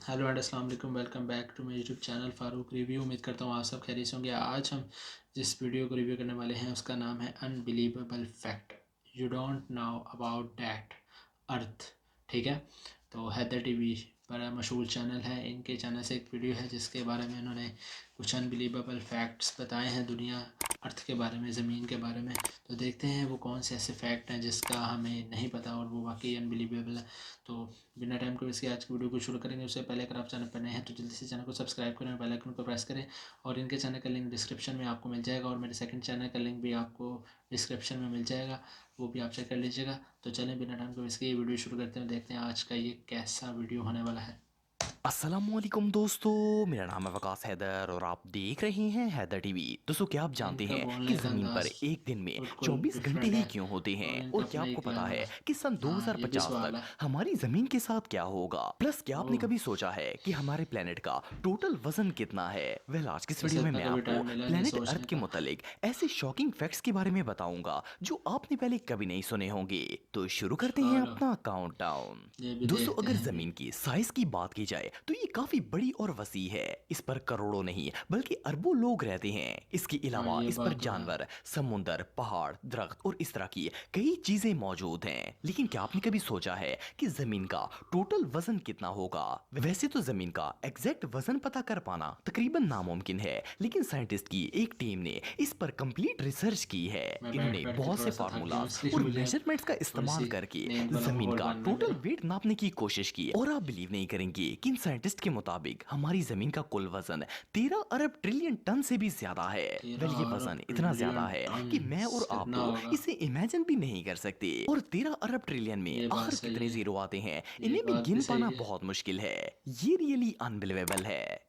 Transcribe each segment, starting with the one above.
Hello and अस्सलाम वालेकुम। Welcome back to my YouTube channel Farooq review. उम्मीद करता हूँ आप सब खैरियत से होंगे। आज हम जिस वीडियो को रिव्यू करने वाले हैं उसका नाम है unbelievable fact you don't know about that earth. ठीक है, तो हैदर टीवी बड़ा मशहूर चैनल है। इनके चैनल से एक वीडियो है जिसके बारे में इन्होंने कुछ अनबिलीवेबल फैक्ट्स बताए हैं दुनिया अर्थ के बारे में, ज़मीन के बारे में। तो देखते हैं वो कौन से ऐसे फैक्ट हैं जिसका हमें नहीं पता और वो वाकई अनबिलीवेबल है। तो बिना टाइम को वेस्ट किए आज की वीडियो को शुरू करेंगे। उससे पहले अगर आप चैनल पर नए हैं तो जल्दी से चैनल को सब्सक्राइब करें और बेल आइकन को प्रेस करें। और इनके चैनल का लिंक डिस्क्रिप्शन में आपको मिल जाएगा और मेरे सेकंड चैनल का लिंक भी आपको डिस्क्रिप्शन में मिल जाएगा, वो भी आप चेक कर लीजिएगा। तो चलें बिना टाइम को वेस्ट किए वीडियो शुरू करते हैं, देखते हैं आज का ये कैसा वीडियो होने वाला है। अस्सलामुअलैकुम दोस्तों, मेरा नाम है वकास हैदर और आप देख रहे हैं हैदर टीवी। दोस्तों, क्या आप जानते इनका हैं कि बोलने का ज़मीन पर अंदाज एक दिन में बिल्कुल 24 घंटे डिफरेंट ही है क्यों होते हैं? और और इनका क्या अपना आपको एक पता प्लान है है। कि सन हाँ, ये भी 2050 सवाल तक है। हमारी ज़मीन के साथ क्या होगा? प्लस क्या आपने ओह, कभी सोचा है कि हमारे प्लेनेट का टोटल वजन कितना है? आज की इस वैसे वीडियो में इतना मैं कभी आपको टाइम मिला नहीं प्लेनेट सोचने अर्थ के का। मुतालिक ऐसे शॉकिंग फैक्ट्स के बारे में बताऊंगा जो आपने पहले कभी नहीं सुने होंगे। तो शुरू करते हैं चलो अपना काउंटडाउन। ये भी दोस्तों, देखते अगर हैं अभी। जमीन की साइज की बात की जाए तो ये काफी बड़ी और वसी है। इस पर करोड़ों नहीं बल्कि अरबों लोग रहते हैं। इसके हाँ, अलावा ये इस पर बात तो है। जानवर, समुंदर, पहाड़, दरख्त और इस तरह की कई चीजें मौजूद हैं। लेकिन क्या आपने कभी सोचा है कि जमीन का टोटल वजन कितना होगा? वैसे तो जमीन का एग्जैक्ट वजन पता कर पाना तकरीबन नामुमकिन है, लेकिन साइंटिस्ट की एक टीम ने इस पर कंप्लीट रिसर्च की है। मैं बैठ इन्होंने बैठ के बहुत थोड़ा से सा थक गया हूँ फार्मूलाज इसलिए और मुझे मेजरमेंट्स का थोड़ी इस्तेमाल सी करके नींद वाला जमीन माहौल का बन रहा है टोटल मेरा। वेट नापने की कोशिश की और आप बिलीव नहीं करेंगे कि इन साइंटिस्ट के मुताबिक हमारी जमीन का कुल वजन 13 अरब ट्रिलियन टन से भी ज्यादा है। वेल, 13 ये अरब वजन इतना ज्यादा ट्रिलियन है टन कि मैं और आप कितना तो होगा? इसे इमेजिन भी नहीं कर सकते। और 13 अरब ट्रिलियन में ये बात आखिर सही कितने है, जीरो आते हैं, ये इन्हें भी बात भी गिन सही पाना है। बहुत मुश्किल है। ये रियली अनबिलीवेबल है।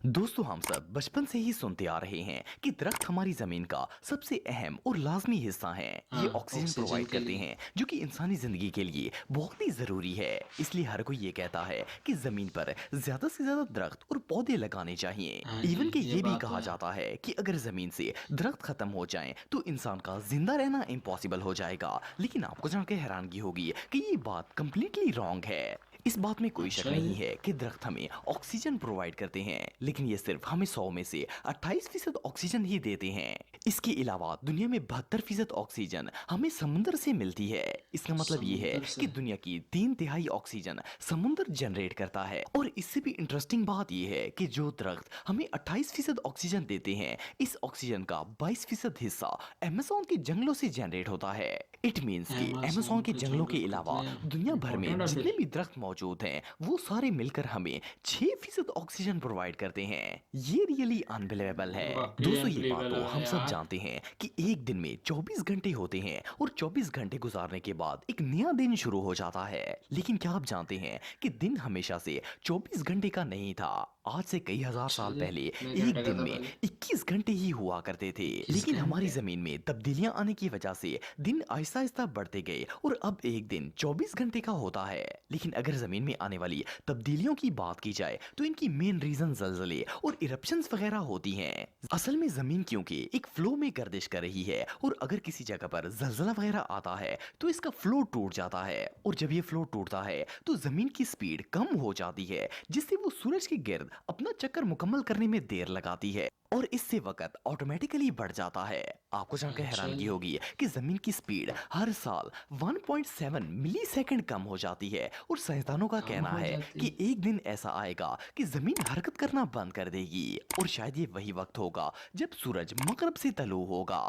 दोस्तों, हम सब बचपन से ही सुनते आ रहे हैं कि दरख्त हमारी जमीन का सबसे अहम और लाजमी हिस्सा हैं। ये हाँ, ऑक्सीजन ऑक्सीजन प्रोवाइड के करते लिए। हैं जो कि इंसानी जिंदगी के लिए बहुत ही जरूरी है। इसलिए हर कोई ये कहता है कि जमीन पर ज्यादा से ज्यादा दरख्त और पौधे लगाने चाहिए। हाँ जी, इवन के ये ये भी बात तो कहा है। जाता है कि अगर जमीन से दरख्त खत्म हो जाएं तो इंसान का जिंदा रहना इम्पॉसिबल हो जाएगा। लेकिन आपको जानकर हैरानगी होगी कि ये बात कंप्लीटली रॉन्ग है। इस बात में कोई शक अच्छा नहीं जी। है कि दरख्त हमें ऑक्सीजन प्रोवाइड करते हैं, लेकिन ये सिर्फ हमें 100 में से 28% ऑक्सीजन ही देते हैं। इसके अलावा दुनिया में 72% ऑक्सीजन हमें समुद्र से मिलती है। इसका मतलब ये है समुंदर से। कि दुनिया की 3/3 ऑक्सीजन समुद्र जनरेट करता है। और इससे भी इंटरेस्टिंग बात यह है कि जो दरख्त हमें 28% ऑक्सीजन देते हैं, इस ऑक्सीजन का 22% हिस्सा अमेज़न के जंगलों से जनरेट होता है। इट मीन्स कि अमेज़न अमेज़न के के जंगलों के जंगल अलावा कितने दुनिया भर में इम्पोर्टेंट है जितने फिर। भी दरख्त मौजूद हैं वो सारे मिलकर हमें 6% ऑक्सीजन प्रोवाइड करते हैं। ये रियली अनबिलीवेबल है। वाकई दोस्तों, ये बात अनबिलीवेबल तो है हम सब यार। जानते हैं कि एक दिन में 24 घंटे होते हैं और 24 घंटे गुजारने के बाद एक नया दिन शुरू हो जाता है। लेकिन क्या आप जानते हैं कि दिन हमेशा से 24 घंटे का नहीं था? आज से कई हजार अच्छा साल जी, पहले कितने एक घंटे का दिन था में पहले? 21 घंटे ही हुआ करते थे। 21 लेकिन हमारी घंटे। जमीन में तब्दीलियां आने की वजह से दिन आहिस्ता आहिस्ता बढ़ते गए और अब एक दिन 24 घंटे का होता है। लेकिन अगर जमीन में आने वाली तब्दीलियों की बात की जाए तो इनकी मेन रीजन जलजले और इरप्शंस वगैरह होती हैं। असल में जमीन क्योंकि एक फ्लो में गर्दिश कर रही है और अगर किसी जगह पर जलजला वगैरह आता है तो इसका फ्लो टूट जाता है। और जब ये फ्लो टूटता है तो जमीन की स्पीड कम हो जाती है, जिससे वो सूरज के गिर्द अपना चक्कर मुकम्मल करने में देर लगाती है और इससे वक्त ऑटोमेटिकली बढ़ जाता है। आपको जानकर अच्छा हैरानगी जी। होगी कि जमीन की स्पीड हर साल 1.7 मिली सेकंड कम हो जाती है और साइंसदानों का कम कहना हो है जाती कि है। एक दिन ऐसा आएगा कि जमीन हरकत करना बंद कर देगी और शायद ये वही वक्त होगा जब सूरज मगरब से तलू होगा।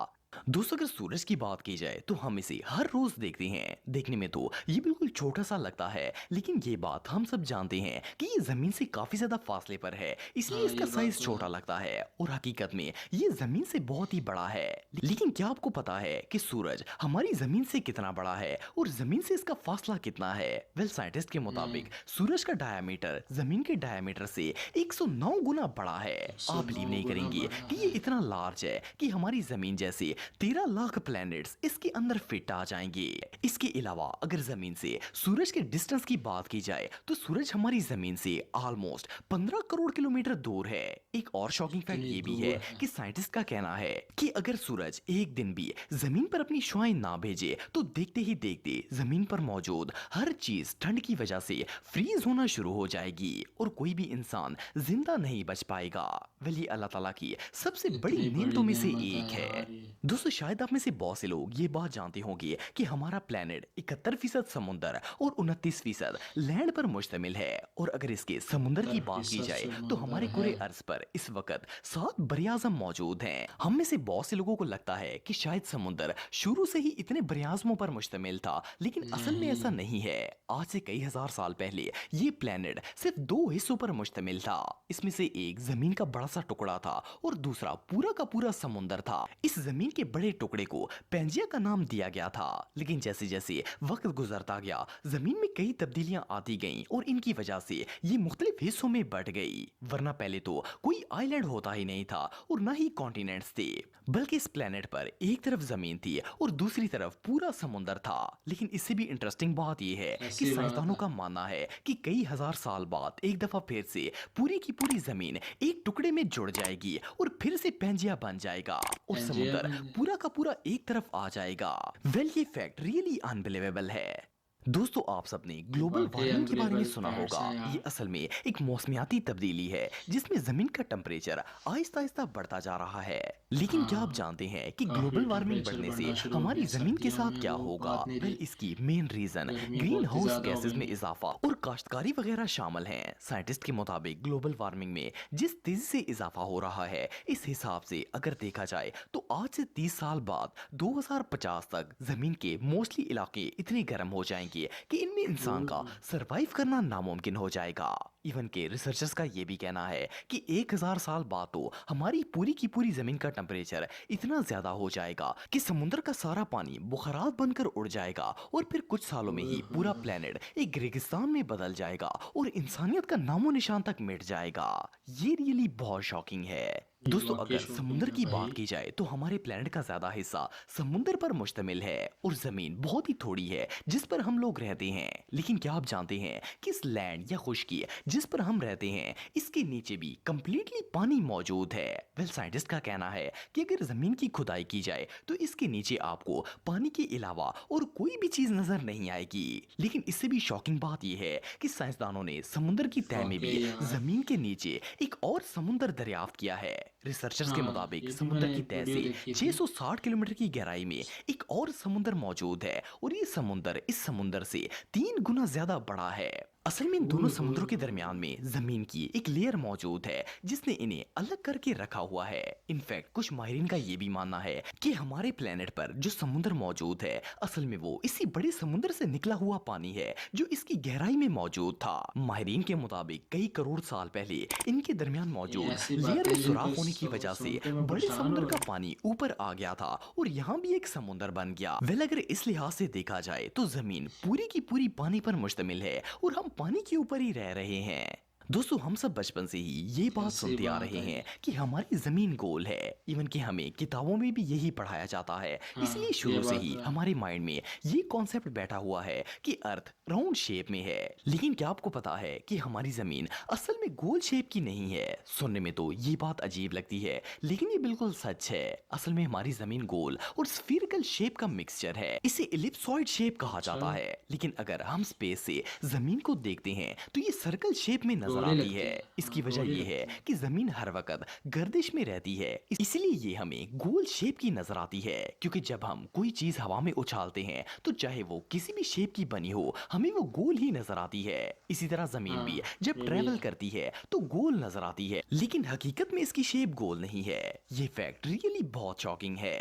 दोस्तों, अगर सूरज की बात की जाए तो हम इसे हर रोज देखते हैं। देखने में तो ये बिल्कुल छोटा सा लगता है, लेकिन ये बात हम सब जानते हैं कि ये जमीन से काफी ज्यादा फासले पर है, इसलिए हाँ, इसका ये बात साइज तो है। छोटा लगता है और हकीकत में ये जमीन से बहुत ही बड़ा है। लेकिन क्या आपको पता है कि सूरज हमारी जमीन से कितना बड़ा है और जमीन से इसका फासला कितना है? वेल, साइंटिस्ट के मुताबिक सूरज का डायमीटर जमीन के डायमीटर से 109 गुना बड़ा है। आप बिलीव 109 नहीं गुना करेंगे बड़ा कि ये है। इतना लार्ज है कि हमारी जमीन जैसे 13 लाख प्लैनेट्स इसके अंदर फिट आ जाएंगे। इसके अलावा अगर जमीन से सूरज के डिस्टेंस की बात की जाए तो सूरज हमारी जमीन से ऑलमोस्ट 15 करोड़ किलोमीटर दूर है। एक और शॉकिंग फैक्ट इतनी ये भी है दूर है। कि साइंटिस्ट का कहना है कि अगर सूरज एक दिन भी जमीन पर अपनी शुआएं ना भेजे तो देखते ही देखते जमीन पर मौजूद हर चीज ठंड की वजह से फ्रीज होना शुरू हो जाएगी और कोई भी इंसान जिंदा नहीं बच पाएगा। वेल ये अल्लाह ताला की सबसे बड़ी इतनी नेमतों बड़ी में से नेमत है एक है। यार ये। दोस्तों शायद आप में से बहुत से लोग ये बात जानते होंगे कि हमारा प्लेनेट 71% समुंदर और 29% लैंड पर मुश्तमिल है। और अगर इसके समुंदर की बात की 70% जाए तो समुंदर हमारे है। कुरे अर्ज पर इस वक्त 7 बरियाज़म मौजूद हैं। हम में से बहुत से लोगों को लगता है कि शायद समुंदर शुरू से ही इतने बरियाज़मों पर मुश्तमिल था, लेकिन असल में ऐसा नहीं। नहीं है। आज से कई हजार साल पहले ये प्लेनेट सिर्फ 2 हिस्सों पर मुश्तमिल था। इसमें से एक जमीन का बड़ा सा टुकड़ा था और दूसरा पूरा का पूरा समुंदर था। इस जमीन के बड़े टुकड़े को पेंजिया का नाम दिया गया था, लेकिन जैसे जैसे वक्त गुजरता गया जमीन में कई तब्दीलियां आती गईं और इनकी वजह से ये मुख्तलिफ हिस्सों में बट गई। वरना पहले तो कोई आइलैंड होता ही नहीं था और ना ही कॉन्टिनेंट्स थे, बल्कि इस प्लेनेट पर एक तरफ जमीन थी और दूसरी तरफ पूरा समुंदर था। लेकिन इससे भी इंटरेस्टिंग बात यह है कि ऐसी बात साइंसदानों है। का मानना है कि कई हजार साल बाद एक दफा फिर से पूरी की पूरी जमीन एक टुकड़े में जुड़ जाएगी और फिर से पेंजिया बन जाएगा और पेंजिया समुंदर बन पूरा का पूरा एक तरफ आ जाएगा। वेल ये फैक्ट रियली अनबिलीवेबल है। दोस्तों आप सबने ये ग्लोबल वाकई वार्मिंग के बारे में अनबिलीवेबल सुना फैक्ट्स होगा। हैं ये यार। असल में एक मौसमियाती तब्दीली है जिसमें जमीन का टेम्परेचर आहिस्ता आहिस्ता बढ़ता जा रहा है। लेकिन क्या आप हाँ, जानते हैं कि काफी ग्लोबल वार्मिंग टेम्परेचर बढ़ने से बढ़ना शुरू हो हमारी गया जमीन के सर्दियों साथ में, क्या वो होगा? बात नहीं वेल रही। इसकी मेन रीजन गर्मी ग्रीन बहुत ही हाउस ज्यादा हो गैसेस में गई। इजाफा और काश्तकारी वगैरह शामिल हैं। साइंटिस्ट के मुताबिक ग्लोबल वार्मिंग में जिस तेजी से इजाफा हो रहा है, इस हिसाब से अगर देखा जाए तो आज से 30 साल बाद 2050 तक जमीन के मोस्टली इलाके इतने गर्म हो जाएंगे कि इनमें इंसान का वो सरवाइव करना नामुमकिन हो जाएगा। इवन के रिसर्चर्स का यह भी कहना है कि 1000 साल बाद तो हमारी पूरी की पूरी जमीन का टेम्परेचर इतना ज्यादा हो जाएगा कि समुद्र का सारा पानी बुखारात बनकर उड़ जाएगा और फिर कुछ सालों में ही पूरा प्लेनेट एक रेगिस्तान में बदल जाएगा और इंसानियत का नामो निशान तक मिट जाएगा। ये रियली बहुत शॉकिंग है। ये दोस्तों वाकई अगर शॉकिंग समुद्र है की बात भाई। की जाए तो हमारे प्लेनेट का ज्यादा हिस्सा समुद्र पर मुश्तमिल है और जमीन बहुत ही थोड़ी है जिस पर हम लोग रहते हैं। लेकिन क्या आप जानते हैं कि इस लैंड या खुश्की जिस पर हम रहते हैं इसके नीचे भी कंप्लीटली पानी मौजूद है। वेल साइंटिस्ट का कहना है कि अगर जमीन की खुदाई की जाए तो इसके नीचे आपको पानी के अलावा और कोई भी चीज नजर नहीं आएगी। लेकिन इससे भी शॉकिंग बात यह है कि साइंसदानों ने समुद्र की तह में वाकई भी यार। जमीन के नीचे एक और समुद्र दरियाफ्त किया है। रिसर्चर्स के हाँ, मुताबिक ये भी समुद्र मैंने की एक तह वीडियो से देखी थी। 660 किलोमीटर की गहराई में एक और समुद्र मौजूद है और ये समुद्र इस समुद्र से 3 गुना ज्यादा बड़ा है। असल में इन दोनों ओए होए समुद्रों के होए दरमियान होए। में जमीन की एक लेयर मौजूद है जिसने इन्हें अलग करके रखा हुआ है। इनफैक्ट कुछ माहिरीन का ये भी मानना है कि हमारे प्लेनेट पर जो समुद्र मौजूद है असल में वो इसी बड़े समुद्र से निकला हुआ पानी है जो इसकी गहराई में मौजूद था। माहिरीन के मुताबिक कई करोड़ साल पहले इनके दरमियान ये मौजूद ऐसी लेयर बातें में हैं जिनको सुराख होने की वजह से सुन के मैं बड़े परेशान समुद्र हो का रहा हूँ। पानी ऊपर आ गया था और यहाँ भी एक समुद्र बन गया। वेल अगर इस लिहाज से देखा जाए तो जमीन पूरी की पूरी पानी पर मुश्तमिल है और हम पानी के ऊपर ही रह रहे हैं। दोस्तों हम सब बचपन से ही ये बात कैसी सुनते आ बात रहे है हैं ये। कि हमारी जमीन गोल है। इवन कि हमें किताबों में भी यही पढ़ाया जाता है। इसलिए हाँ, ये शुरू से बात ही तो है। हमारे माइंड में ये कॉन्सेप्ट बैठा हुआ है कि अर्थ राउंड शेप में है। लेकिन क्या आपको पता है कि हमारी जमीन असल में गोल शेप की नहीं है? सुनने में तो ये बात अजीब लगती है लेकिन ये बिल्कुल सच है। असल में हमारी जमीन गोल और स्फीरिकल शेप का मिक्सचर है। इसे इलिप्सॉइड शेप कहा अच्छा, जाता है। लेकिन अगर हम स्पेस से जमीन को देखते हैं तो ये सर्कल शेप में नजर गोली आती लगती है। है। इसकी हाँ, वजह गोली यह है लगती है। कि जमीन हर वक्त गर्दिश में रहती है, इसलिए ये हमें गोल शेप की नजर आती है। क्योंकि जब हम कोई चीज हवा में उछालते हैं तो चाहे वो किसी भी शेप की बनी हो हमें वो गोल ही नजर आती है। इसी तरह जमीन भी हाँ, जब ये भी ट्रेवल है। करती है तो गोल नजर आती है, लेकिन हकीकत में इसकी शेप गोल नहीं है। ये फैक्ट रियली बहुत शॉकिंग है।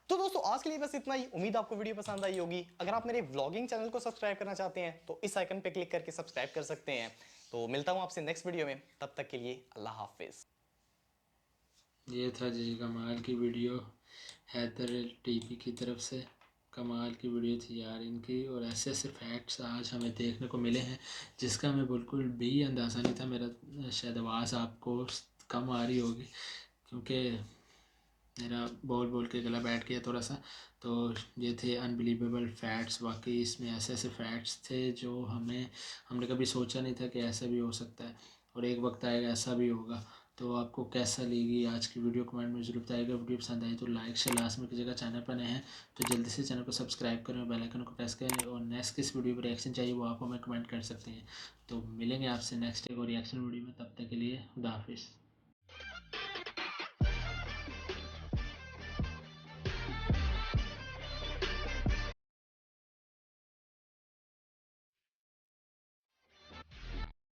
तो दोस्तों आज के लिए बस इतना ही। उम्मीद आपको वीडियो पसंद आई होगी। अगर आप मेरे व्लॉगिंग चैनल को सब्सक्राइब करना चाहते हैं तो इस आइकन पे क्लिक करके सब्सक्राइब कर सकते हैं। तो मिलता हूं आपसे नेक्स्ट वीडियो में, तब तक के लिए अल्लाह हाफिज। ये था जी कमाल की वीडियो हैदर टीपी की तरफ से। कमाल की वीडियो थी यार इनकी, और ऐसे ऐसे फैक्ट्स आज हमें देखने को मिले हैं जिसका हमें बिल्कुल भी अंदाज़ा नहीं था। मेरा शायद आवाज़ आपको कम आ रही होगी क्योंकि मेरा बोल बोल के गला बैठ गया थोड़ा सा। तो ये थे अनबिलीवेबल फैक्ट्स। वाकई इसमें ऐसे ऐसे फैक्ट्स थे जो हमने कभी सोचा नहीं था कि ऐसा भी हो सकता है, और एक वक्त आएगा ऐसा भी होगा। तो आपको कैसा लगी आज की वीडियो कमेंट में ज़रूर बताइएगा। वीडियो पसंद आई तो लाइक शेयर लास्ट में कीजिएगा। चैनल पर नए हैं तो जल्दी से चैनल को सब्सक्राइब करें और बेल आइकन को प्रेस करें, और नेक्स्ट किस वीडियो पर रिएक्शन चाहिए वो आप हमें कमेंट कर सकते हैं। तो मिलेंगे आपसे नेक्स्ट एक और रिएक्शन वीडियो में, तब तक के लिए खुदा हाफिज़।